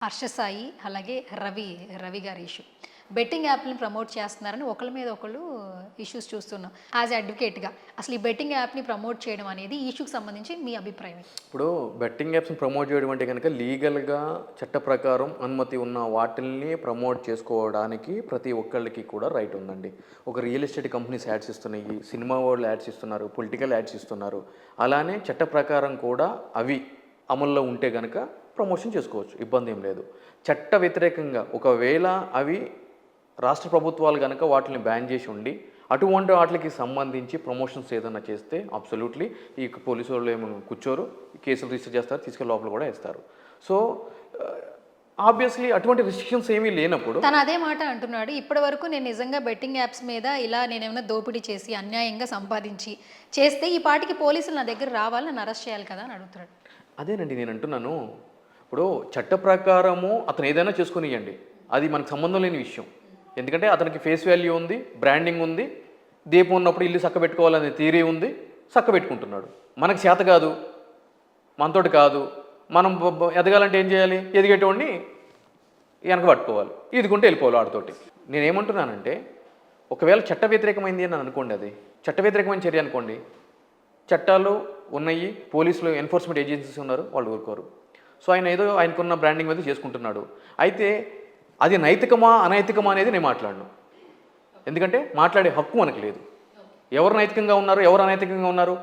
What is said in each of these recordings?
హర్ష సాయి అలాగే రవి గారి issue betting యాప్ని ప్రమోట్ చేస్తున్నారని ఒకళ్ళ మీద ఒకళ్ళు ఇష్యూస్ చూస్తున్నాం. యాజ్ అడ్వకేట్గా అసలు ఈ బెట్టింగ్ యాప్ని ప్రమోట్ చేయడం అనేది ఈ ఇష్యూకి సంబంధించి మీ అభిప్రాయం ఏంటి? ఇప్పుడు బెట్టింగ్ యాప్స్ని ప్రమోట్ చేయడం అంటే కనుక లీగల్గా చట్ట ప్రకారం అనుమతి ఉన్న వాటిల్ని ప్రమోట్ చేసుకోవడానికి ప్రతి ఒక్కళ్ళకి కూడా రైట్ ఉందండి. ఒక రియల్ ఎస్టేట్ కంపెనీస్ యాడ్స్ ఇస్తున్నాయి, సినిమా వాళ్ళు యాడ్స్ ఇస్తున్నారు, పొలిటికల్ యాడ్స్ ఇస్తున్నారు. అలానే చట్ట ప్రకారం కూడా అవి అమల్లో ఉంటే కనుక ప్రమోషన్ చేసుకోవచ్చు, ఇబ్బంది ఏం లేదు. చట్ట వ్యతిరేకంగా ఒకవేళ అవి రాష్ట్ర ప్రభుత్వాలు కనుక వాటిని బ్యాన్ చేసి ఉండి అటువంటి వాటికి సంబంధించి ప్రమోషన్స్ ఏదైనా చేస్తే అబ్సల్యూట్లీ ఈ పోలీసు వాళ్ళు ఏమో కూర్చోరు, కేసులు రిజిస్టర్ చేస్తారు, తీసుకెళ్ళి లోపల కూడా వేస్తారు. సో ఆబ్వియస్లీ అటువంటి రిస్ట్రిక్షన్స్ ఏమీ లేనప్పుడు తను అదే మాట అంటున్నాడు. ఇప్పటి వరకు నేను నిజంగా బెట్టింగ్ యాప్స్ మీద ఇలా నేనేమైనా దోపిడీ చేసి అన్యాయంగా సంపాదించి చేస్తే ఈ పాటికి పోలీసులు నా దగ్గర రావాలి, నన్ను అరెస్ట్ చేయాలి కదా అని అడుగుతున్నాడు. అదేనండి నేను అంటున్నాను. ఇప్పుడు చట్ట ప్రకారము అతను ఏదైనా చేసుకునియండి, అది మనకు సంబంధం లేని విషయం. ఎందుకంటే అతనికి ఫేస్ వాల్యూ ఉంది, బ్రాండింగ్ ఉంది, దీపం ఉన్నప్పుడు ఇల్లు చక్కబెట్టుకోవాలనే థియరీ ఉంది, చక్కబెట్టుకుంటున్నాడు. మనకు చేత కాదు, మనతోటి కాదు, మనం ఎదగాలంటే ఏం చేయాలి? ఎదిగేటోడిని వెనక పట్టుకోవాలి, ఇదికుంటే వెళ్ళిపోవాలి వాడితోటి. నేనేమంటున్నానంటే ఒకవేళ చట్ట వ్యతిరేకమైంది అని అనుకోండి, అది చట్ట వ్యతిరేకమైన చర్య అనుకోండి, చట్టాలు ఉన్నాయి, పోలీసులు ఎన్ఫోర్స్మెంట్ ఏజెన్సీస్ ఉన్నారు, వాళ్ళు ఊరుకోరు. సో ఆయన ఏదో ఆయనకున్న బ్రాండింగ్ మీద చేసుకుంటున్నాడు. అయితే అది నైతికమా అనైతికమా అనేది నేను మాట్లాడను, ఎందుకంటే మాట్లాడే హక్కు మనకు లేదు. ఎవరు నైతికంగా ఉన్నారు, ఎవరు అనైతికంగా ఉన్నారు?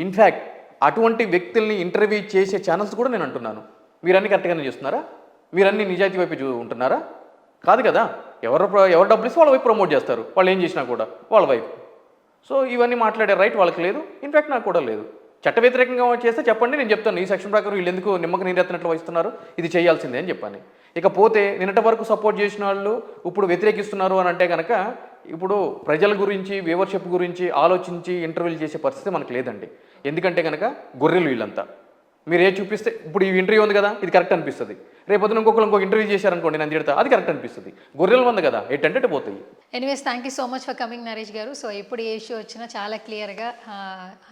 ఇన్ఫ్యాక్ట్ అటువంటి వ్యక్తుల్ని ఇంటర్వ్యూ చేసే ఛానల్స్ కూడా నేను అంటున్నాను, మీరన్నీ కరెక్ట్గానే చేస్తున్నారా? మీరన్నీ నిజాయితీ వైపు ఉంటున్నారా? కాదు కదా. ఎవరు డబ్బులు ఇస్తే వాళ్ళ వైపు ప్రమోట్ చేస్తారు, వాళ్ళు ఏం చేసినా కూడా వాళ్ళ వైపు. సో ఇవన్నీ మాట్లాడే రైట్ వాళ్ళకి లేదు, ఇన్ఫ్యాక్ట్ నాకు కూడా లేదు. చట్ట వ్యతిరేకంగా చేస్తే చెప్పండి, నేను చెప్తాను ఈ సెక్షన్ ప్రకారం వీళ్ళు ఎందుకు నిమ్మక నీరెత్తినట్లు వహిస్తున్నారు, ఇది చేయాల్సిందే అని చెప్పాను. ఇకపోతే నిన్నటి వరకు సపోర్ట్ చేసిన వాళ్ళు ఇప్పుడు వ్యతిరేకిస్తున్నారు అని అంటే కనుక ఇప్పుడు ప్రజల గురించి వ్యూవర్షిప్ గురించి ఆలోచించి ఇంటర్వ్యూలు చేసే పరిస్థితి మనకు లేదండి. ఎందుకంటే కనుక గొర్రెలు వీళ్ళంతా. మీరు ఏ చూపిస్తే ఇప్పుడు ఈ ఇంటర్వ్యూ ఉంది కదా, ఇది కరెక్ట్ అనిపిస్తుంది. రేపొద్దున ఇంకొక ఇంటర్వ్యూ చేశారనుకోండి, నేను తిడతా, అది కరెక్ట్ అనిపిస్తుంది. గొర్రెలు ఉంది కదా, ఎట్టంటే పోతాయి. Anyways thank you so much for coming Naresh గారు. సో ఎప్పుడు ఏ ఇష్యూ వచ్చినా చాలా క్లియర్గా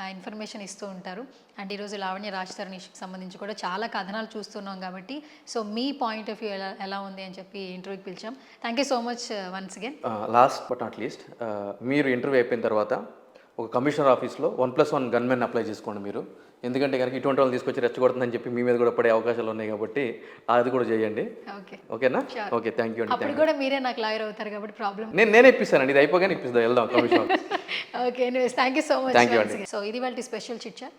ఆ ఇన్ఫర్మేషన్ ఇస్తూ ఉంటారు. అండ్ ఈరోజు లావణ్య రాజధాని ఇష్యూకి సంబంధించి కూడా చాలా కథనాలు చూస్తున్నాం కాబట్టి సో మీ పాయింట్ ఆఫ్ వ్యూ ఎలా ఉంది అని చెప్పి ఇంటర్వ్యూకి పిలిచాం. Thank you so much once again. Last but not least, మీరు ఇంటర్వ్యూ అయిపోయిన తర్వాత ఒక కమిషనర్ ఆఫీస్లో 1+1 గన్మెన్ అప్లై చేసుకోండి మీరు. ఎందుకంటే కనుక ఇటువంటి వాళ్ళు తీసుకొచ్చి రెచ్చగొడుతుందని చెప్పి మీ మీద కూడా పడే అవకాశాలు ఉన్నాయి కాబట్టి అది కూడా చేయండి. ఓకేనా? ఓకే, థ్యాంక్ యూ అండి. అప్పుడు కూడా మీరే నాకు లాయర్ అవుతారు కాబట్టి ప్రాబ్లం నేనే ఇప్పిస్తానండి, ఇది అయిపోగానే ఇప్పిస్తా, వెళ్దాం commissioner. Okay, thank you so much. So ఇది వాళ్ళ స్పెషల్ చిట్ చాట్.